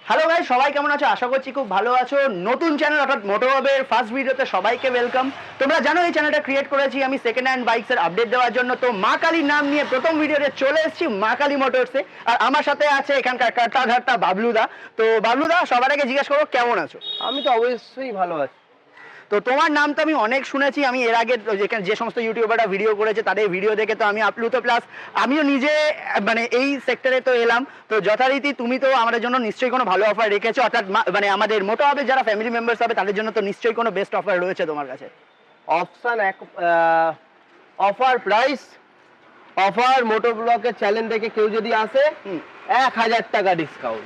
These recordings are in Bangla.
হ্যালো গাইস, সবাই কেমন আছো? আশা করছি খুব ভালো আছো। নতুন চ্যানেল অর্থাৎ মোটোহবের ফার্স্ট ভিডিওতে সবাইকে ওয়েলকাম। তোমরা জানো এই চ্যানেলটা ক্রিয়েট করেছি আমি সেকেন্ড হ্যান্ড বাইকসের আপডেট দেওয়ার জন্য। তো মা কালীর নাম নিয়ে প্রথম ভিডিওতে চলে এসেছি মা কালী মোটরসে। আর আমার সাথে আছে এখানকার কাটা ধারটা বাবলুদা। তো বাবলুদা, সবার আগে জিজ্ঞেস করবো কেমন আছো? আমি তো অবশ্যই ভালো আছি। তো তোমার নাম তো আমি অনেক শুনেছি, আমি এর আগে যে সমস্ত ইউটিউবাররা ভিডিও করেছে তাদের ভিডিও দেখে তো আমি আপ্লুত, প্লাস আমিও নিজে মানে এই সেক্টরে তো এলাম। তো যথারীতি তুমি তো আমাদের জন্য নিশ্চয়ই কোনো ভালো অফার রেখেছো, অর্থাৎ মানে আমাদের মোটোহবে যারা ফ্যামিলি মেম্বার্স হবে তাদের জন্য তো নিশ্চয়ই কোনো বেস্ট অফার রয়েছে তোমার কাছে। অপশন এক, অফার প্রাইস, অফার মোটর ব্লকের চ্যালেঞ্জ দেখে কেউ যদি আসে 1000 টাকা ডিসকাউন্ট।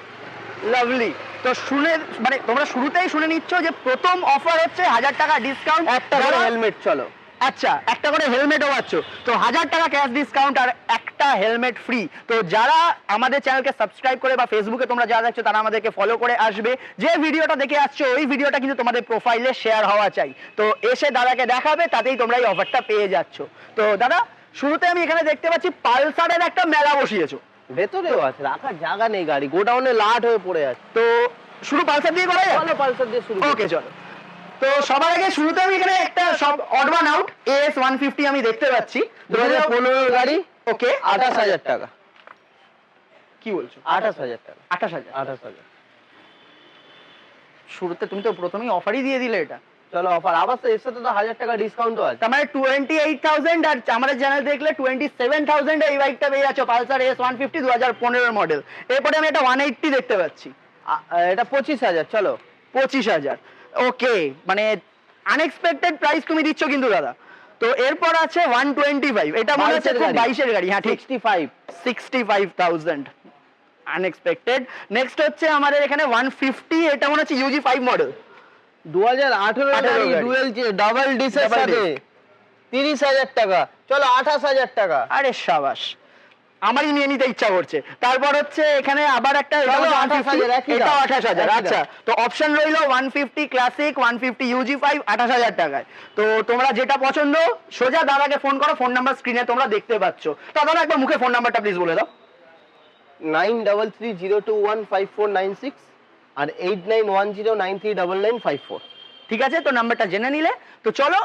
লাভলি। তো শুনে মানে তোমরা শুরুতেই শুনে নিচ্ছ যে প্রথম অফার হচ্ছে 1000 টাকা ডিসকাউন্ট, একটা করে হেলমেট। চলো, আচ্ছা, একটা করে হেলমেটও পাচ্ছ। তো 1000 টাকা ক্যাশ ডিসকাউন্ট আর একটা হেলমেট ফ্রি। তো যারা আমাদের চ্যানেলকে সাবস্ক্রাইব করে বা ফেসবুকে তোমরা যারা দেখছো তারা আমাদেরকে ফলো করে আসবে। যে ভিডিওটা দেখে আসছো ওই ভিডিওটা কিন্তু তোমাদের প্রোফাইলে শেয়ার হওয়া চাই। তো এসে দাদাকে দেখাবে, তাতেই তোমরা এই অফারটা পেয়ে যাচ্ছ। তো দাদা, শুরুতে আমি এখানে দেখতে পাচ্ছি পালসারের একটা মেলা বসিয়েছো। ভেতরেও আছে, রাখার জায়গা নেই, গাড়ি গোডাউনে লাট হয়ে পড়ে আছে। তো শুরু পালসার দিয়ে করা যায়? চলো পালসার দিয়ে শুরু। ওকে চলো। তো সবার আগে শুরুতে আমি এখানে একটা সব অড ওয়ান আউট AS 150 আমি দেখতে পাচ্ছি 2015 গাড়ি। ওকে, 28000 টাকা। কি বলছো? 28000 টাকা। 28000? 28000। শুরুতে তুমি তো প্রথমেই অফারই দিয়ে দিলে এটা। চলো অফার, আবার তো এর সাথে তো 1000 টাকা ডিসকাউন্টও আছে। তার মানে 28000 আর আমাদের চ্যানেল দেখলে 27000 এই বাইকটা পেয়ে যাচ্ছ, পালসার AS 150 2015 মডেল। এরপরে আমি একটা 180 দেখতে পাচ্ছি, এটা 25000। চলো 25000। ওকে, মানে আনএক্সপেক্টেড প্রাইস তুমি দিচ্ছ কিন্তু দাদা। তো এরপর আছে 125, এটা মনে হচ্ছে খুব 22 এর গাড়ি। হ্যাঁ ঠিক, 65,000 আনএক্সপেক্টেড। নেক্সট হচ্ছে আমাদের এখানে 150, এটা মনে হচ্ছে UG 5 মডেল, 2018 গাড়ি, গাড়ি। ডুয়েল ডাবল ডিসের Double সাথে 30000 টাকা। চলো 28000 টাকা। আরে সাবাস, আমারই নিয়ে নিতে ইচ্ছা করছে। তারপর হচ্ছে এখানে আবার একটা, এটা চলো, 150, 28,000 একই এটা দাম। 28000। একই আচ্ছা, তো অপশন রইলো 150 ক্লাসিক, 150 UG 5, 28000 টাকায়। তো তোমরা যেটা পছন্দ সোজা দাদাকে ফোন করো, ফোন নাম্বার স্ক্রিনে তোমরা দেখতে পাচ্ছ। তো দাদা একবার মুখে ফোন নাম্বারটা প্লিজ বলে দাও। 9330215496 আর 8910939954। ঠিক আছে, তো নাম্বারটা জেনে নিলে। তো চলো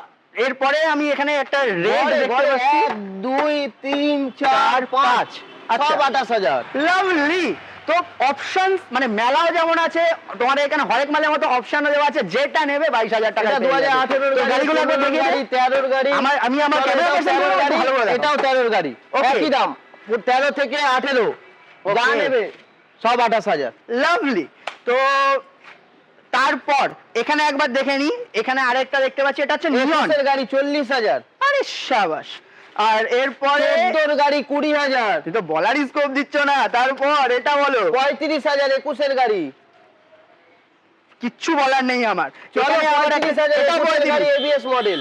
এরপরে আমি এখানে একটা রেড দেখতে পাচ্ছি 1 2 3 4 5 আচ্ছা, সব 28000। লাভলি। তো অপশনস মানে মেলাও যেমন আছে, তোমাদের এখানে হরেক মালের মতো অপশনও দেওয়া আছে, যেটা নেবে 22000 টাকা। এটা 2018 এর গাড়িগুলো একবার দেখিয়ে গাড়ি, 13 এর গাড়ি। আমি আমার ক্যামেরা পার্সন গাড়ি, এটাও 13 এর গাড়ি। Okay. একই দাম, 13 থেকে 18 যা Okay. নেবে সব 28000। লাভলি। তো তারপর এখানে একবার দেখে নি, এখানে আরেকটা দেখতে পাচ্ছি, এটা হচ্ছে নিয়ন এর গাড়ি 40000। আরে সাবাস। আর এরপরে 14 এর গাড়ি 20000। তুই তো বলারই স্কোপ দিচ্ছ না। তারপর এটা বলো 35000 21 এর গাড়ি। কিচ্ছু বলার নেই আমার। চলো এখানে আবার একটা, 35000 এটাও 21 এর গাড়ি 35। ABS model.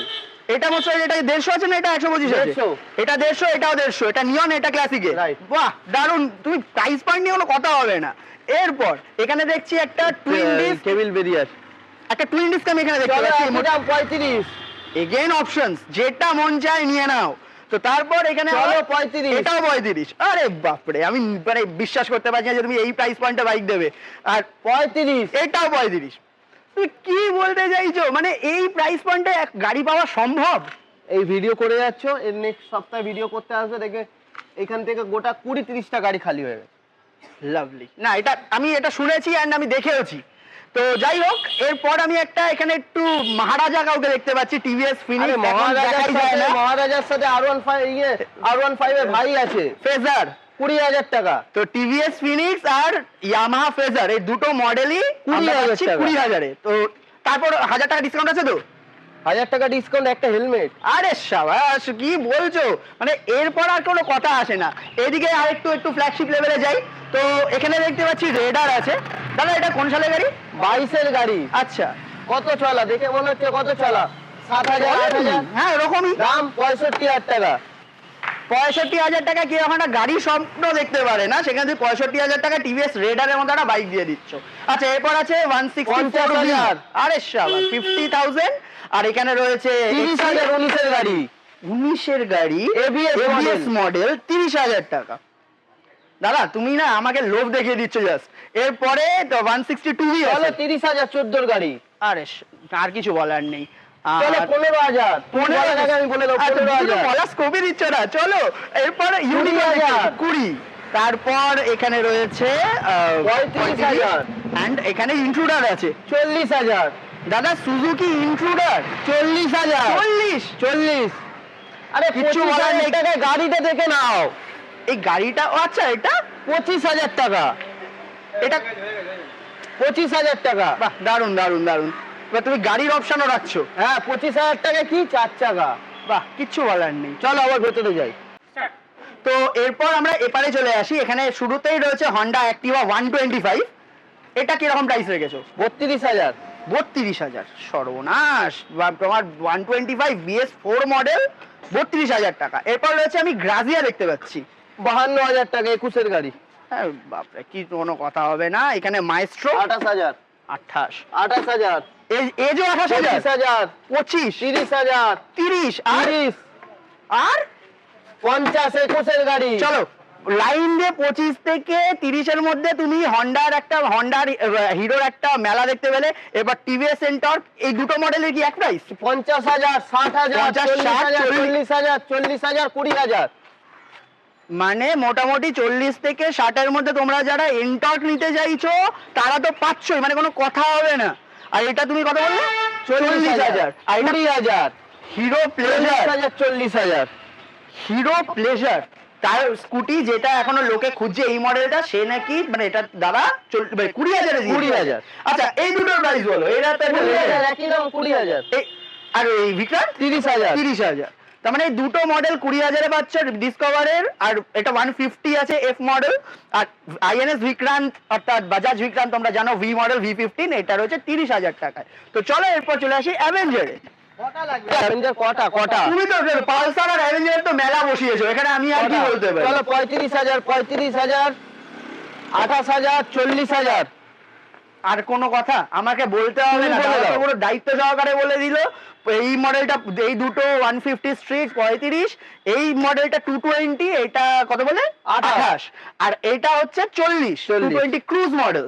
এটা বলছো এটা 150 আছে না? এটা 125 আছে। 150। এটা 150, এটাও 150, এটা নিয়ন, এটা ক্লাসিকে। Right. বাহ, দারুন। তুমি প্রাইস পয়েন্ট নিয়ে কোনো কথা হবে না। এরপর এখানে দেখছি একটা টুইন ডিস্ক, কেবিল বেরিয়ার। একটা টুইন ডিস্ক আমি এখানে দেখতে চলো পাচ্ছি। একই দাম 35। এগেইন অপশনস, যেটা মন চায় নিয়ে নাও। তো তারপর এখানে চলো আবার 35। এটাও 35। আরে বাপরে, আমি মানে বিশ্বাস করতে পারছি না যে তুমি এই প্রাইস পয়েন্টে বাইক দেবে। আর 35। এটাও 35। তুমি কি বলতে চাইছো? মানে এই প্রাইস পয়েন্টে গাড়ি পাওয়া সম্ভব? এই ভিডিও করে যাচ্ছ, এর নেক্সট সপ্তাহে ভিডিও করতে আসবে, দেখে এখান থেকে গোটা 20-30টা গাড়ি খালি হয়ে গেছে। লাভলি। না, আমি এটা শুনেছি এন্ড আমি দেখেওছি। তো যাই হোক, এরপর আমি একটা এখানে একটু মহারাজা কাউকে দেখতে পাচ্ছি, TVS ফিনিক্স। মহারাজার সাথে R15 এর ভাই আছে, ফেজার 20000 টাকা। তো TVS ফিনিক্স আর ইয়ামাহা ফেজার এই দুটো মডেলই 20,000 টাকা। 20,000-এ। তো তারপর 1000 টাকা ডিসকাউন্ট আছে তো? 1000 টাকা ডিসকাউন্ট, একটা হেলমেট। আরে সাবাস, কি বলছো? মানে এরপর আর কোনো কথা আসে না। এদিকে আর একটু ফ্ল্যাগশিপ লেভেলে যাই। তো এখানে দেখতে পাচ্ছি রেডার আছে। দাদা এটা কোন সালের গাড়ি? 22 এর গাড়ি। আচ্ছা, কত চলা দেখে মনে হচ্ছে, কত চলা? 7000 8000। হ্যাঁ এরকমই দাম 65,000 টাকা। 65,000 টাকা কি এখন একটা গাড়ি স্বপ্ন দেখতে পারে না, সেখানে তুই 65,000 টাকা TVS রেডারের মধ্যে একটা বাইক দিয়ে দিচ্ছ। আচ্ছা, এরপর আছে 164। 50,000। আরে সাবাস, 50,000। আর এখানে রয়েছে 30,000 19 এর গাড়ি। 19 এর গাড়ি, ABS মডেল, 30,000 টাকা। দাদা তুমি না আমাকে লোভ দেখিয়ে দিচ্ছ জাস্ট। এরপরে 162V চলো আছে 30,000 14 গাড়ি। আরে আর কিছু বলার নেই। চলো 15,000 15,000 টাকা আমি বলে দেবো 15,000 বলা স্কোপই দিচ্ছ না। চলো এরপর ইউনিকর্ন 20। তারপর এখানে রয়েছে 35,000 এন্ড এখানে ইন্ট্রুডার আছে 40,000 দাদা, সুজুকি ইন্ট্রুডার 40,000 40। আরে কিচ্ছু বলার 25,000 নেই। টাকায় গাড়িটা দেখে নাও। এই গাড়িটা ও আচ্ছা, এটা 25,000 টাকা, এটা 25,000 টাকা। বাহ, দারুন দারুন দারুন। এবার তুমি গাড়ির অপশনও রাখছো। হ্যাঁ 25,000 টাকা কি 4 চাকা। বাহ, কিচ্ছু বলার নেই। চলো আবার ভেতরে যাই। তো এরপর আমরা এপারে চলে আসি। এখানে শুরুতেই রয়েছে হন্ডা অ্যাক্টিভা 125। এটা কিরকম প্রাইস রেখেছো? 32,000 32,000 সর্বনাশ। তোমার 125 BS4 মডেল 32,000 টাকা। এরপর রয়েছে আমি গ্রাজিয়া দেখতে পাচ্ছি 52,000 টাকা 21 গাড়ি। হ্যাঁ বাপরে, কি কোনো কথা হবে না। এখানে মাইস্ট্রো 28,000 28 এজও 28,000 25,000 25 30,000 30 আর 30 আর 50 21 গাড়ি। চলো লাইন দিয়ে 25 থেকে 30 এর মধ্যে তুমি হন্ডার হিরোর একটা মেলা দেখতে পেলে। এবার টিভিএস এন্টর্ক, এই দুটো মডেলের কি এক প্রাইস? 50,000 60,000 50, 40,000 40,000 40,000 40,000 20,000। মানে মোটামুটি 40 থেকে 60 এর মধ্যে তোমরা যারা এন্টর্ক নিতে চাইছো তারা তো পাচ্ছই, মানে কোনো কথা হবে না। আর এটা তুমি কত বললে? 40,000। আর এটা 20,000 হিরো প্লেজার 40,000 হিরো প্লেজার তার স্কুটি, যেটা এখনো লোকে খুঁজছে এই মডেলটা, সে নাকি মানে এটা দাদা 20,000 20,000। আচ্ছা এই দুটোর প্রাইস বলো। এরা তো একটা 20,000 একই দাম 20,000 আর এই বিক্রান্ত 30,000 30,000। তার মানে এই দুটো মডেল 20,000 পাচ্ছ ডিসকভারের। আর এটা 150 আছে এফ মডেল। আর আইএনএস বিক্রান্ত অর্থাৎ বাজাজ বিক্রান্ত তোমরা জানো ভি মডেল V15, এটা রয়েছে 30,000 টাকায়। তো চলো এরপর চলে আসি অ্যাভেঞ্জারে। কটা লাগবে অ্যাভেঞ্জার? কটা তুমি তো পালসার আর অ্যাভেঞ্জারের তো মেলা বসিয়েছো, এখানে আমি আর কি বলতে পারি। চলো 35,000 28,000 40,000। আর কোনো কথা আমাকে বলতে হবে না, তুমি বলে দাদা দাও। তো পুরো দায়িত্ব সহকারে বলে দিল। এই মডেলটা, এই দুটো 150 স্ট্রিট 35, এই মডেলটা 220, এটা কত বলে 28, আর এটা হচ্ছে 40 220 ক্রুজ মডেল।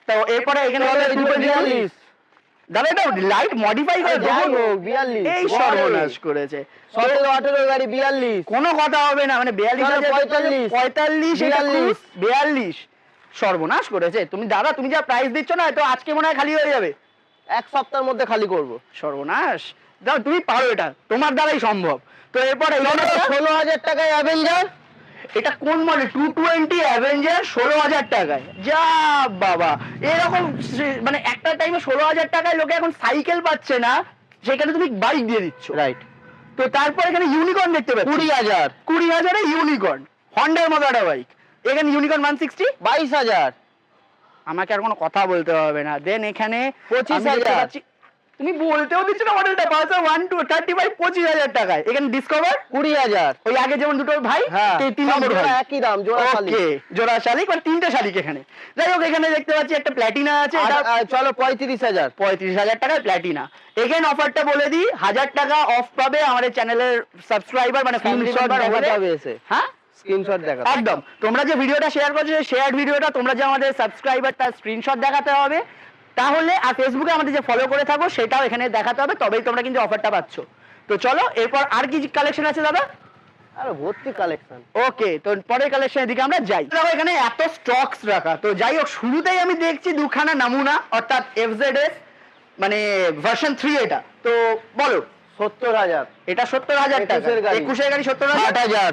তো এরপরে এখানে চলো, হচ্ছে এই দুটো 220 দাদা, এটা লাইট মডিফাই করে যাই দেখো। হোক, 42 এই সর্বনাশ করেছে। 17-18 গাড়ি 42। কোনো কথা হবে না, মানে 42,000 45, 45 42 সর্বনাশ করেছে। তুমি দাদা, তুমি যা প্রাইস দিচ্ছ না, তো আজকে মনে হয় খালি হয়ে যাবে। এক সপ্তাহের মধ্যে খালি করব। সর্বনাশ। দাও, তুমি পারো, এটা তোমার দ্বারাই সম্ভব। তো এরপর এই মডেলটা 16,000 টাকায় অ্যাভেঞ্জার। এটা কোন মডেল? 220 অ্যাভেঞ্জার 16,000 টাকায়। যা বাবা, এরকম মানে একটা টাইমে 16,000 টাকায় লোকে এখন সাইকেল পাচ্ছে না, সেখানে তুমি বাইক দিয়ে দিচ্ছ। রাইট। তো তারপর এখানে ইউনিকর্ন দেখতে পাচ্ছি 20,000 20,000 এ ইউনিকর্ন, হন্ডার মতো একটা বাইক। এখানে ইউনিকর্ন 160 22,000 আমাকে আর কোনো কথা বলতে হবে না। দেন এখানে 25,000 আমি দেখতে পাচ্ছি, তুমি বলতেও দিচ্ছ না মডেলটা, পালসার 135 25,000 টাকায়। এখানে ডিসকভার 20,000। ওই আগে যেমন দুটো ভাই, হ্যাঁ, এই তিন নম্বর ভাই একই দাম, জোড়া শালিক। ওকে, জোড়া শালিক, মানে তিনটে শালিক এখানে। যাই হোক, এখানে দেখতে পাচ্ছি একটা প্ল্যাটিনা আছে, এটা চলো 35,000 35,000 টাকায় প্ল্যাটিনা। এখানে অফারটা বলে দিই, 1000 টাকা অফ পাবে আমাদের চ্যানেলের সাবস্ক্রাইবার, মানে ফ্যামিলি স্ক্রিনশট মেম্বার দেখাতে হলে। হবে এসে। হ্যাঁ স্ক্রিনশট দেখাতে। একদম, তোমরা যে ভিডিওটা শেয়ার করছো, সেই শেয়ার ভিডিওটা তোমরা যে আমাদের সাবস্ক্রাইবার, তার স্ক্রিনশট দেখাতে হবে তাহলে। আর ফেসবুকে আমাদের যে ফলো করে থাকো সেটাও এখানে দেখাতে হবে, তবেই তোমরা কিন্তু অফারটা পাচ্ছ। তো চলো এরপর আর কি কালেকশন আছে দাদা? আরে ভর্তি কালেকশন। ওকে, তো পরের কালেকশনের দিকে আমরা যাই। দেখো এখানে এত স্টকস রাখা। তো যাই হোক, শুরুতেই আমি দেখছি দুখানা নামুনা, অর্থাৎ FZS মানে ভার্সন 3। এটা তো বলো 70,000। এটা 70,000 টাকা। 21 গাড়ি। 21 গাড়ি 70,000 60,000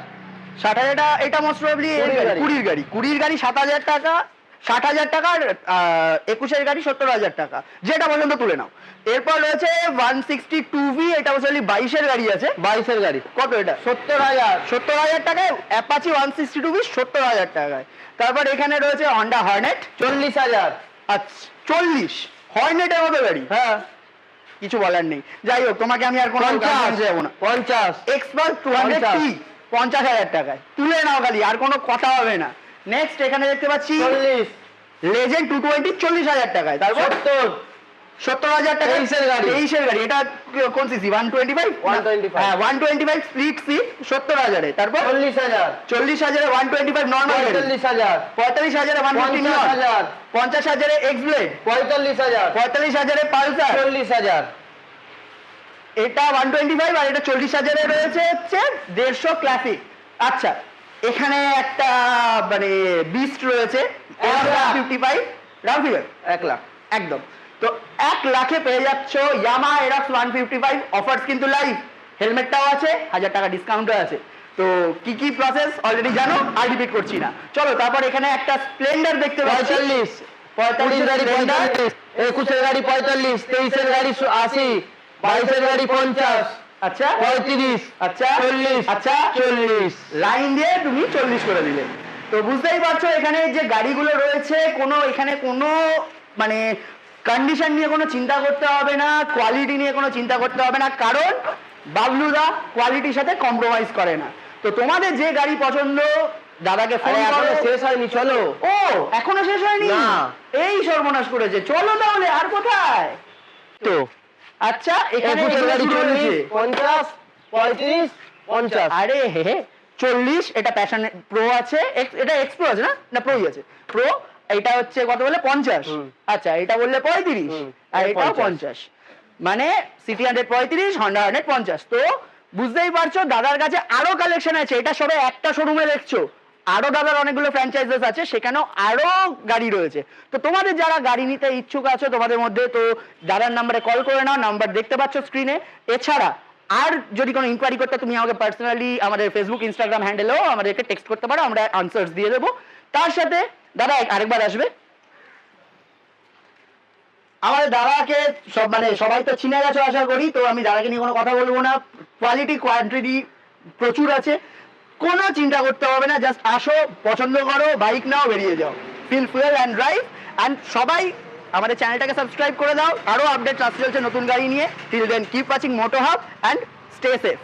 60,000 এটা মোস্ট প্রবাবলি 20 গাড়ি। 20 গাড়ি 7,000 টাকা 60,000 টাকা। আর 21 গাড়ি 70,000 টাকা, যেটা পর্যন্ত তুলে নাও। এরপর রয়েছে 162V, এটা মোস্টলি 22 গাড়ি আছে। 22 গাড়ি কত এটা? 70,000 টাকায় অ্যাপাচি 162V 70,000 টাকায়। তারপর এখানে রয়েছে হন্ডা হর্নেট 40,000। আচ্ছা 40 হর্নেটের মতো গাড়ি। হ্যাঁ, কিছু বলার নেই। যাই হোক, তোমাকে আমি আর কোনো 50 যাবো না। 50 এক্সপার্ট 200T 50,000 টাকায় তুলে নাও খালি, আর কোনো কথা হবে না। নেক্সট এখানে দেখতে পাচ্ছি 40 লেজেন্ড 220 40,000 টাকায়। তারপর 70 70,000 টাকা 23 এর গাড়ি। 23 এর গাড়ি। এটা কোন সিসি? 125? 125 হ্যাঁ 125 স্প্লিট সিট 70,000 এ। তারপর 40,000 40,000 এ 125 নরমাল গাড়ি, 45,000 45,000 এ 150 নিয়ন, 50,000 50,000 এ এক্স ব্লেড, 45,000 45,000 এ পালসার। 40,000 এটা 125 আর এটা 40,000 এ রয়েছে হচ্ছে 150 ক্লাসিক। আচ্ছা এখানে একটা মানে বিস্ট রয়েছে 155 রাউন্ড ফিগার 1 লাখ একদম। তো 1 লাখে পেয়ে যাচ্ছ ইয়ামা এরক্স 155। অফার্স কিন্তু লাইভ, হেলমেটটাও আছে, 1000 টাকা ডিসকাউন্টও আছে। তো কি কি প্রসেস অলরেডি জানো, আর রিপিট করছি না। চলো তারপর এখানে একটা স্প্লেন্ডার দেখতে পাচ্ছি 45 গাড়ি Splendor। 45 21 গাড়ি 45 23 গাড়ি 80 22 গাড়ি 50 আচ্ছা 35 আচ্ছা 40 আচ্ছা 40 লাইন দিয়ে তুমি 40 করে দিলে। তো বুঝতেই পারছো এখানে যে গাড়িগুলো রয়েছে এখানে কোনো মানে কন্ডিশন নিয়ে কোনো চিন্তা করতে হবে না, কোয়ালিটি নিয়ে কোনো চিন্তা করতে হবে না, কারণ বাবলুদা কোয়ালিটির সাথে কম্প্রোমাইজ করে না। তো তোমাদের যে গাড়ি পছন্দ দাদাকে ফোন আরে এখনো করো। শেষ হয়নি, চলো। ও এখনো শেষ হয়নি? না। এই সর্বনাশ করেছে। চলো তাহলে, আর কোথায়? তো আচ্ছা এখানে 21 গাড়ি এগুলো 40 রয়েছে। 50 35 50 আরে হে হে 40 এটা প্যাশন প্রো আছে, এটা এক্স প্রো আছে না প্রোই আছে প্রো। এটা হচ্ছে কত বলে 50। হুম। আচ্ছা এটা বললে 35 হুম, আর এটা এটাও 50 50, মানে সিটি 100 35, হন্ডা 100 50। তো বুঝতেই পারছো দাদার কাছে আরো কালেকশন আছে। এটা সবে একটা শোরুমে দেখছো, আরো দাদার অনেকগুলো ফ্র্যাঞ্চাইজেস আছে, সেখানেও আরো গাড়ি রয়েছে। তো তোমাদের যারা গাড়ি নিতে ইচ্ছুক আছো তোমাদের মধ্যে, তো দাদার নাম্বারে কল করে নাও, নাম্বার দেখতে পাচ্ছ স্ক্রিনে। এছাড়া আর যদি কোনো ইনকোয়ারি করতে তুমি আমাকে পার্সোনালি আমাদের ফেসবুক ইনস্টাগ্রাম হ্যান্ডেলেও আমাদেরকে টেক্সট করতে পারো, আমরা আনসার্স দিয়ে দেবো। তার সাথে দাদা আরেকবার আসবে। আমাদের দাদাকে সবাই তো চিনে গেছো আশা করি, তো আমি দাদাকে নিয়ে কোনো কথা বলবো না। কোয়ালিটি কোয়ান্টিটি প্রচুর আছে, কোনো চিন্তা করতে হবে না। জাস্ট আসো, পছন্দ করো, বাইক নাও, বেরিয়ে যাও। Fill fuel and drive. And সবাই আমাদের চ্যানেলটাকে সাবস্ক্রাইব করে দাও, আরো আপডেট আসতে চলছে নতুন গাড়ি নিয়ে। Till then keep watching Moto Hub and stay safe.